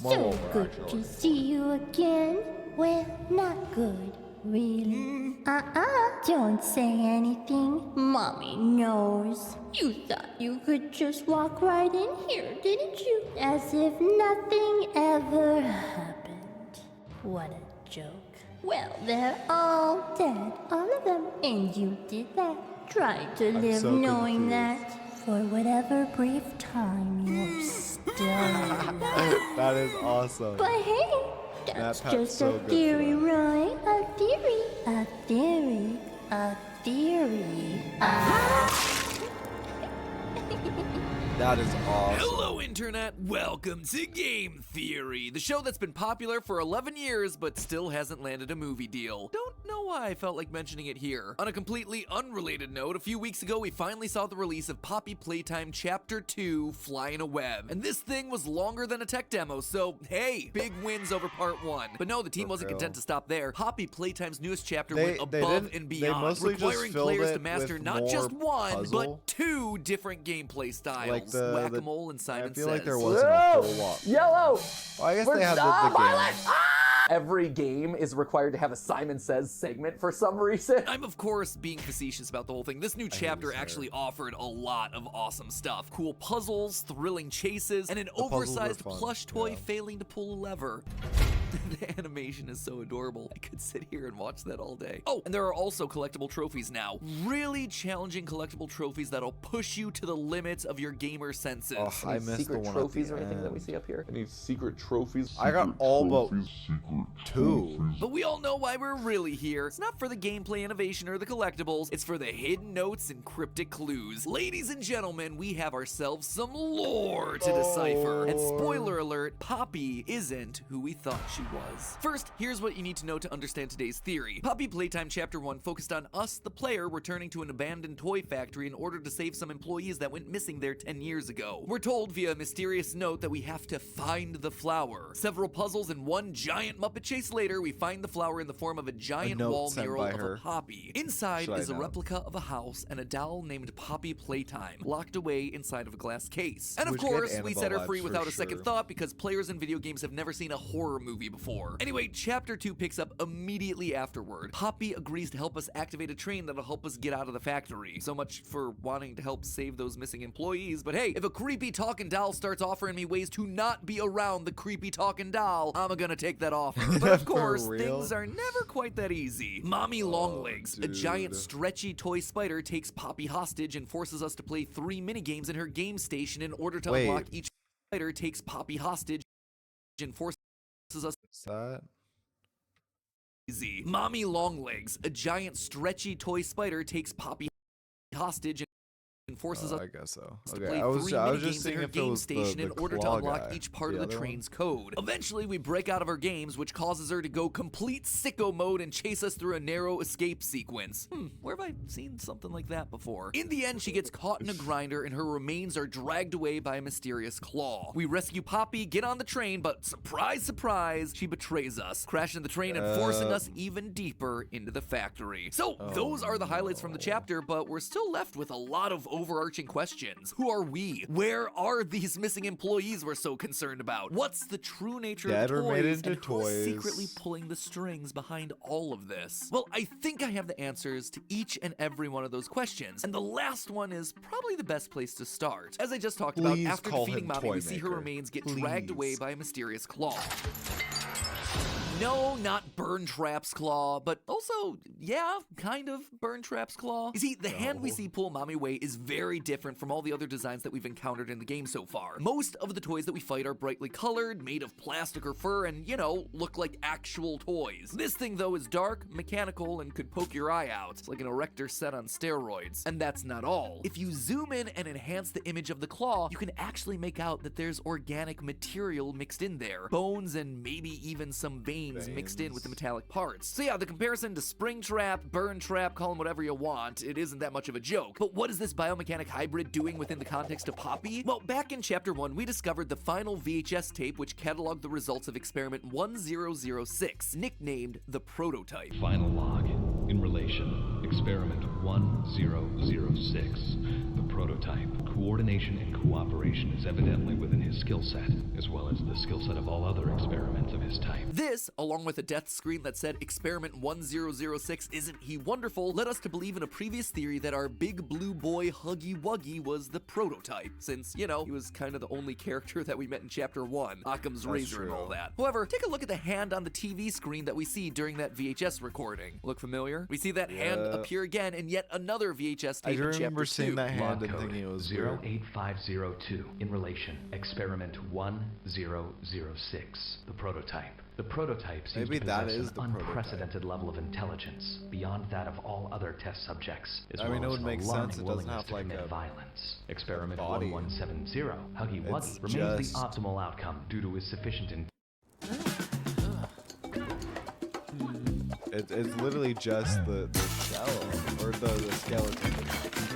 So good to see you again. Well, not good, really. Don't say anything. Mommy knows. You thought you could just walk right in here, didn't you? As if nothing ever happened. What a joke. Well, they're all dead, all of them. And you did that. Tried to live so knowing confused. that for whatever brief time you're still alive. That is awesome. But hey, that's That Pat's just so a good for theory, that. Roy. A theory. A theory. A theory. That is awesome. Hello, Internet! Welcome to Game Theory, the show that's been popular for 11 years but still hasn't landed a movie deal. Don't know why I felt like mentioning it here. On a completely unrelated note, a few weeks ago we finally saw the release of Poppy Playtime Chapter 2, Fly in a Web. And this thing was longer than a tech demo, so hey, big wins over Part 1. But no, the team wasn't content to stop there. Poppy Playtime's newest chapter went above and beyond, mostly just requiring filled players it to master with not just more one, puzzle. but two different gameplay styles. Like Whack-a-mole and Simon I feel Says. like there wasn't a whole lot. Yellow! Well, I guess We're they had not the game. violent! Every game is required to have a Simon Says segment for some reason. I'm of course being facetious about the whole thing. This new chapter actually offered a lot of awesome stuff. Cool puzzles, thrilling chases, and an puzzles were oversized fun, plush toy yeah. failing to pull a lever. The animation is so adorable. I could sit here and watch that all day. Oh, and there are also collectible trophies now. Really challenging collectible trophies that'll push you to the limits of your gamer senses. Oh, I Any missed the secret one trophies at or the anything that we end. see up here? Any secret trophies? I got all but two. But we all know why we're really here. It's not for the gameplay innovation or the collectibles, it's for the hidden notes and cryptic clues. Ladies and gentlemen, we have ourselves some lore to decipher. And spoiler alert, Poppy isn't who we thought she was. First, here's what you need to know to understand today's theory. Poppy Playtime Chapter 1 focused on us, the player, returning to an abandoned toy factory in order to save some employees that went missing there 10 years ago. We're told via a mysterious note that we have to find the flower. Several puzzles and one giant Muppet chase later, we find the flower in the form of a giant note wall sent mural by of her. a poppy. Inside Should I is a know? replica of a house and a doll named Poppy Playtime, locked away inside of a glass case. And of Which gave course, we Annabelle set her vibes free for without a second sure. thought because players in video games have never seen a horror movie before. Anyway, Chapter 2 picks up immediately afterward. Poppy agrees to help us activate a train that'll help us get out of the factory. So much for wanting to help save those missing employees, but hey, if a creepy talking doll starts offering me ways to not be around the creepy talking doll, I'm gonna take that offer. But of For course, real? things are never quite that easy. Mommy Longlegs, a giant stretchy toy spider, takes Poppy hostage and forces us to play 3 minigames in her game station in order to Wait. unlock each. Spider takes Poppy hostage and forces us. Is that? Easy. Mommy Longlegs, a giant stretchy toy spider, takes Poppy hostage and forces us I guess so. to Okay, play I was 3 just minigames in seeing her if it game was station in the order to claw unlock guy. each part of The the other one? train's code. Eventually, we break out of her games, which causes her to go complete sicko mode and chase us through a narrow escape sequence. Where have I seen something like that before? In the end, she gets caught in a grinder and her remains are dragged away by a mysterious claw. We rescue Poppy, get on the train, but surprise, surprise, she betrays us, crashing the train and forcing us even deeper into the factory. So, those are the highlights from the chapter, but we're still left with a lot of overarching questions. Who are we? Where are these missing employees we're so concerned about? What's the true nature Dead of or the made toys, into and who's toys? secretly pulling the strings behind all of this? Well, I think I have the answers to each and every one of those questions, and the last one is probably the best place to start. As I just talked about, Please after call defeating him Mommy, we Toy see her Maker. remains get dragged away Please. by a mysterious claw. No, not Burn Trap's claw, but also, yeah, kind of Burn Trap's claw. You see, the hand we see pull Mommy away is very different from all the other designs that we've encountered in the game so far. Most of the toys that we fight are brightly colored, made of plastic or fur, and, you know, look like actual toys. This thing, though, is dark, mechanical, and could poke your eye out. It's like an erector set on steroids. And that's not all. If you zoom in and enhance the image of the claw, you can actually make out that there's organic material mixed in there. Bones and maybe even some veins mixed in with the metallic parts. So yeah, the comparison to Spring Trap, Burn Trap, call them whatever you want, it isn't that much of a joke. But what is this biomechanic hybrid doing within the context of Poppy? Well, back in Chapter 1, we discovered the final VHS tape which cataloged the results of Experiment 1006, nicknamed the Prototype. Final log. In relation, Experiment 1006. The prototype. Coordination and cooperation is evidently within his skill set, as well as the skill set of all other experiments of his type. This, along with a death screen that said Experiment 1006 isn't he wonderful, led us to believe in a previous theory that our big blue boy Huggy Wuggy was the prototype, since, you know, he was kind of the only character that we met in Chapter 1, Occam's razor and all that. However, take a look at the hand on the TV screen that we see during that VHS recording. Look familiar? We see that hand appear again in yet another VHS tape in Chapter 2. I remember seeing that hand and Log thinking it was code real. 08502 in relation. Experiment 1006. The prototype. The prototype seems Maybe to that possess is an the prototype. unprecedented level of intelligence beyond that of all other test subjects, as I mean, well it as would an make sense. alarming It doesn't willingness have to like commit a violence. Experiment body. 1170. Huggy It's Wuggy remains just- the optimal outcome due to his sufficient It's literally just the shell or the skeleton.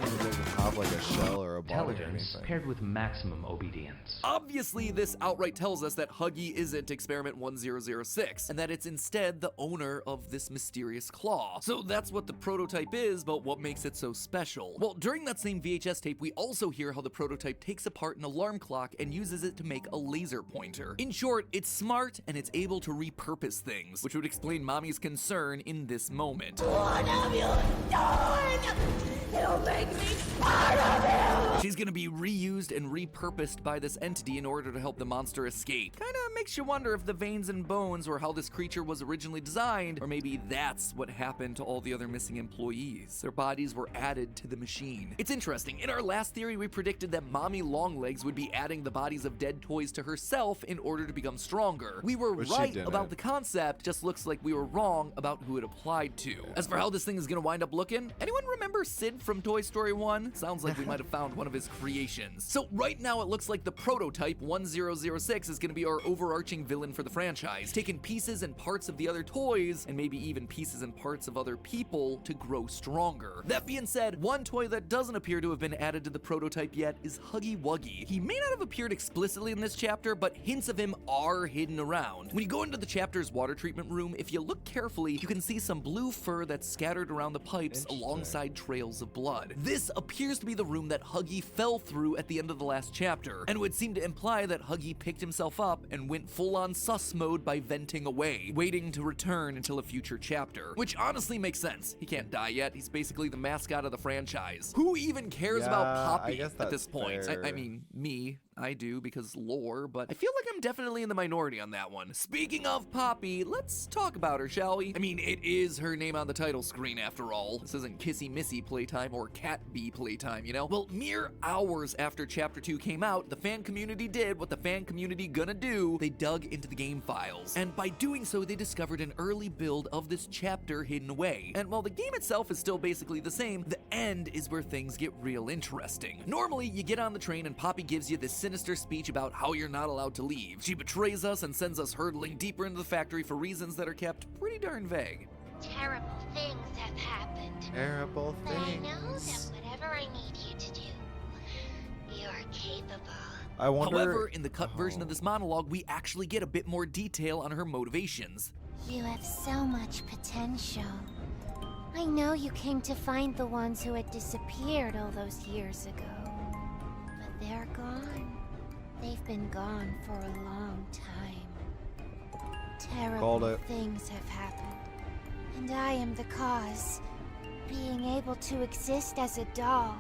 It doesn't have like a shell or a body or intelligence anything. paired with maximum obedience. Obviously, this outright tells us that Huggy isn't Experiment 1006, and that it's instead the owner of this mysterious claw. So that's what the prototype is, but what makes it so special? Well, during that same VHS tape, we also hear how the prototype takes apart an alarm clock and uses it to make a laser pointer. In short, it's smart and it's able to repurpose things, which would explain Mommy's concern in this moment. What have you done? You make me part of you! She's gonna be reused and repurposed by this entity in order to help the monster escape. Kinda makes you wonder if the veins and bones were how this creature was originally designed, or maybe that's what happened to all the other missing employees. Their bodies were added to the machine. It's interesting, in our last theory we predicted that Mommy Longlegs would be adding the bodies of dead toys to herself in order to become stronger. We were But she right didn't. about the concept, just looks like we were wrong about who it applied to. As for how this thing is gonna wind up looking, anyone remember Sid from Toy Story 1? Sounds like we might have found one of his creations. So right now it looks like the prototype 1006 is gonna be our overarching villain for the franchise, taking pieces and parts of the other toys, and maybe even pieces and parts of other people to grow stronger. That being said, one toy that doesn't appear to have been added to the prototype yet is Huggy Wuggy. He may not have appeared explicitly in this chapter, but hints of him are hidden around. When you go into the chapter's water treatment room, if you look carefully, you can see some blue fur that's scattered around the pipes alongside trails of blood. This appears to be the room that Huggy fell through at the end of the last chapter, and would seem to imply that Huggy picked himself up and went full-on sus mode by venting away, waiting to return until a future chapter. Which honestly makes sense. He can't die yet. He's basically the mascot of the franchise. Who even cares about Yeah, I Poppy guess at this that's point? I fair. mean, me. I do because lore, but I feel like I'm definitely in the minority on that one. Speaking of Poppy, let's talk about her, shall we? I mean, it is her name on the title screen after all. This isn't Kissy Missy Playtime or Cat Bee Playtime, you know? Well, mere hours after Chapter 2 came out, the fan community did what the fan community gonna do. They dug into the game files. And by doing so, they discovered an early build of this chapter hidden away. And while the game itself is still basically the same, the end is where things get real interesting. Normally, you get on the train and Poppy gives you this sinister speech about how you're not allowed to leave. She betrays us and sends us hurtling deeper into the factory for reasons that are kept pretty darn vague. Terrible things have happened. Terrible But I know that things. whatever I need you to do, you're capable. I wonder. However, in the cut version of this monologue, we actually get a bit more detail on her motivations. You have so much potential. I know you came to find the ones who had disappeared all those years ago. But they're gone. They've been gone for a long time. Called Terrible it. things have happened. And I am the cause. Being able to exist as a doll,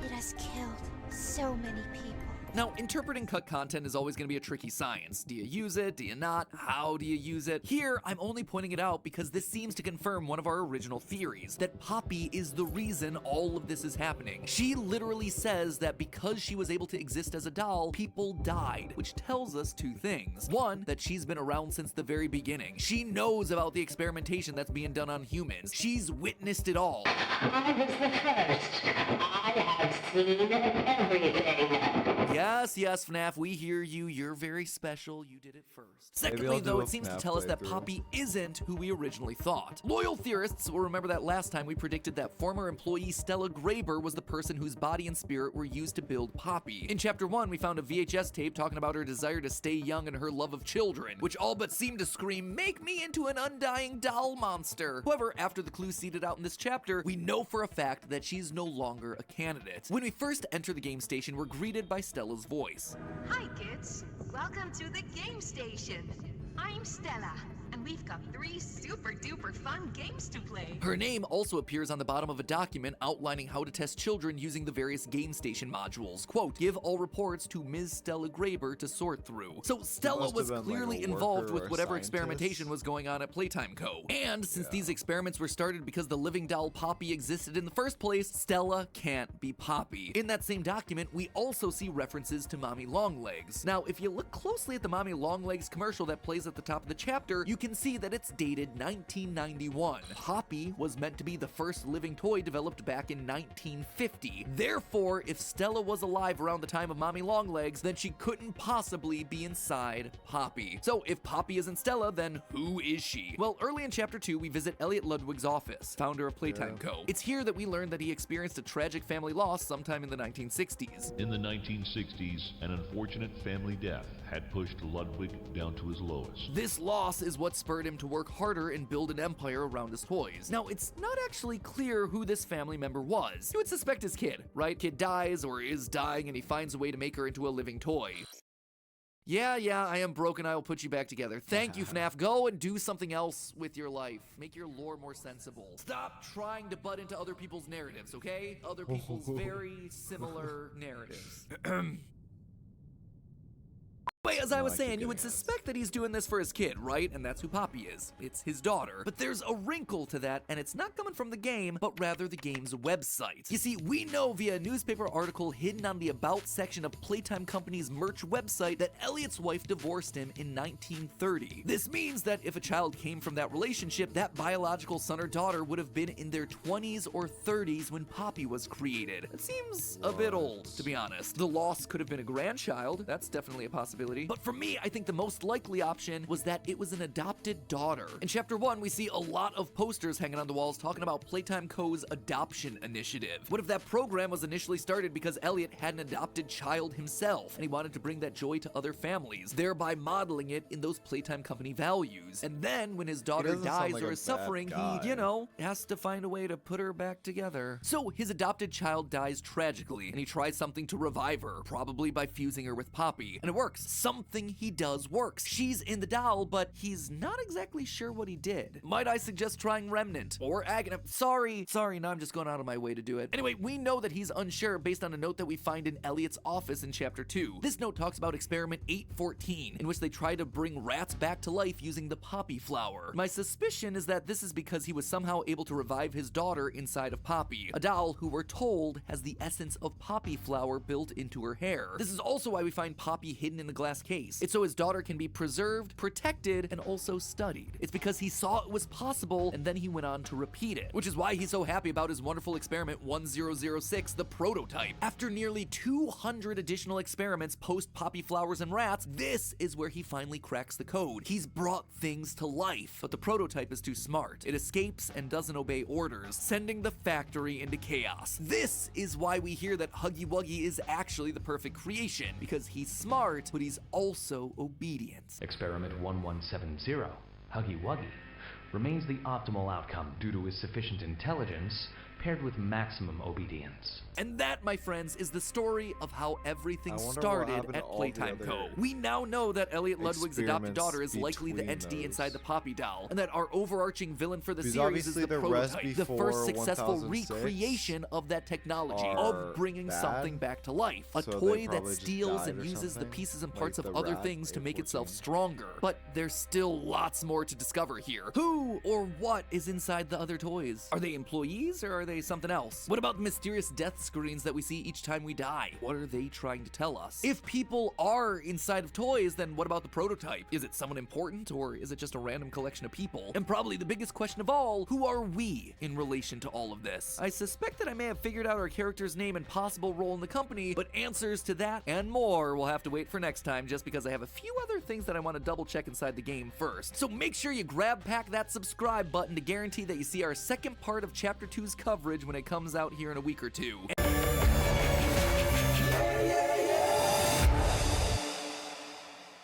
it has killed so many people. Now, interpreting cut content is always going to be a tricky science. Do you use it? Do you not? How do you use it? Here, I'm only pointing it out because this seems to confirm one of our original theories, that Poppy is the reason all of this is happening. She literally says that because she was able to exist as a doll, people died, which tells us two things. One, that she's been around since the very beginning. She knows about the experimentation that's being done on humans. She's witnessed it all. I was the first. I have seen everything. Yes, FNAF, we hear you. You're very special. You did it first. Maybe Secondly, I'll do though, a it seems to FNAF tell us that playthrough. Poppy isn't who we originally thought. Loyal theorists will remember that last time we predicted that former employee Stella Graber was the person whose body and spirit were used to build Poppy. In Chapter 1, we found a VHS tape talking about her desire to stay young and her love of children, which all but seemed to scream, "Make me into an undying doll monster." However, after the clues seeded out in this chapter, we know for a fact that she's no longer a candidate. When we first enter the game station, we're greeted by Stella's voice. Hi kids, welcome to the game station. I'm Stella, and we've got 3 super duper fun games to play. Her name also appears on the bottom of a document outlining how to test children using the various game station modules. Quote, "Give all reports to Ms. Stella Graber to sort through." So Stella must have was been, like, clearly a involved worker with or a whatever scientist. experimentation was going on at Playtime Co. And since these experiments were started because the living doll Poppy existed in the first place, Stella can't be Poppy. In that same document, we also see references to Mommy Longlegs. Now, if you look closely at the Mommy Longlegs commercial that plays at the top of the chapter, you can see that it's dated 1991. Poppy was meant to be the first living toy developed back in 1950. Therefore, if Stella was alive around the time of Mommy Longlegs, then she couldn't possibly be inside Poppy. So if Poppy isn't Stella, then who is she? Well, early in Chapter 2, we visit Elliot Ludwig's office, founder of Playtime Co. It's here that we learn that he experienced a tragic family loss sometime in the 1960s. In the 1960s, an unfortunate family death had pushed Ludwig down to his lowest. This loss is what spurred him to work harder and build an empire around his toys. Now, it's not actually clear who this family member was. You would suspect his kid, right? Kid dies or is dying and he finds a way to make her into a living toy. Yeah, I am broken. I will put you back together. Thank you, FNAF. Go and do something else with your life. Make your lore more sensible. Stop trying to butt into other people's narratives, okay? Other people's very similar narratives. But as I was saying, you would suspect that he's doing this for his kid, right? And that's who Poppy is. It's his daughter. But there's a wrinkle to that, and it's not coming from the game, but rather the game's website. You see, we know via a newspaper article hidden on the About section of Playtime Company's merch website that Elliot's wife divorced him in 1930. This means that if a child came from that relationship, that biological son or daughter would have been in their 20s or 30s when Poppy was created. It seems a bit old, to be honest. The loss could have been a grandchild. That's definitely a possibility. But for me, I think the most likely option was that it was an adopted daughter. In Chapter 1, we see a lot of posters hanging on the walls talking about Playtime Co.'s adoption initiative. What if that program was initially started because Elliot had an adopted child himself, and he wanted to bring that joy to other families, thereby modeling it in those Playtime Company values. And then, when his daughter doesn't sound dies like or a is bad suffering, guy. he, has to find a way to put her back together. So, his adopted child dies tragically, and he tries something to revive her, probably by fusing her with Poppy. And it works. Something he does works. She's in the doll, but he's not exactly sure what he did. Might I suggest trying Remnant or Agony? Sorry, now I'm just going out of my way to do it. Anyway, we know that he's unsure based on a note that we find in Elliot's office in Chapter 2. This note talks about Experiment 814, in which they try to bring rats back to life using the poppy flower. My suspicion is that this is because he was somehow able to revive his daughter inside of Poppy, a doll who we're told has the essence of poppy flower built into her hair. This is also why we find Poppy hidden in the glass case. It's so his daughter can be preserved, protected, and also studied. It's because he saw it was possible, and then he went on to repeat it, which is why he's so happy about his wonderful experiment 1006, the prototype. After nearly 200 additional experiments post poppy flowers and rats, this is where he finally cracks the code. He's brought things to life, but the prototype is too smart. It escapes and doesn't obey orders, sending the factory into chaos. This is why we hear that Huggy Wuggy is actually the perfect creation, because he's smart, but he's also obedient. Experiment 1170, Huggy Wuggy, remains the optimal outcome due to his sufficient intelligence paired with maximum obedience. And that, my friends, is the story of how everything I wonder what started happened to at all Playtime the Co. other We now know that Elliot Ludwig's adopted experiments daughter is likely the between entity those. inside the Poppy doll, and that our overarching villain for the Because series is obviously the the rest prototype, the before first successful 1006 recreation of that technology, are of bringing bad. something back to life. A So they toy that probably just steals died and or uses the something? pieces and Like parts of the other rat, things to make itself 814. stronger. But there's still lots more to discover here. Who or what is inside the other toys? Are they employees or are they they something else? What about the mysterious death screens that we see each time we die? What are they trying to tell us? If people are inside of toys, then what about the prototype? Is it someone important, or is it just a random collection of people? And probably the biggest question of all, who are we in relation to all of this? I suspect that I may have figured out our character's name and possible role in the company, but answers to that and more will have to wait for next time, just because I have a few other things that I want to double check inside the game first. So make sure you grab pack that subscribe button to guarantee that you see our second part of Chapter 2's coverage when it comes out here in a week or two.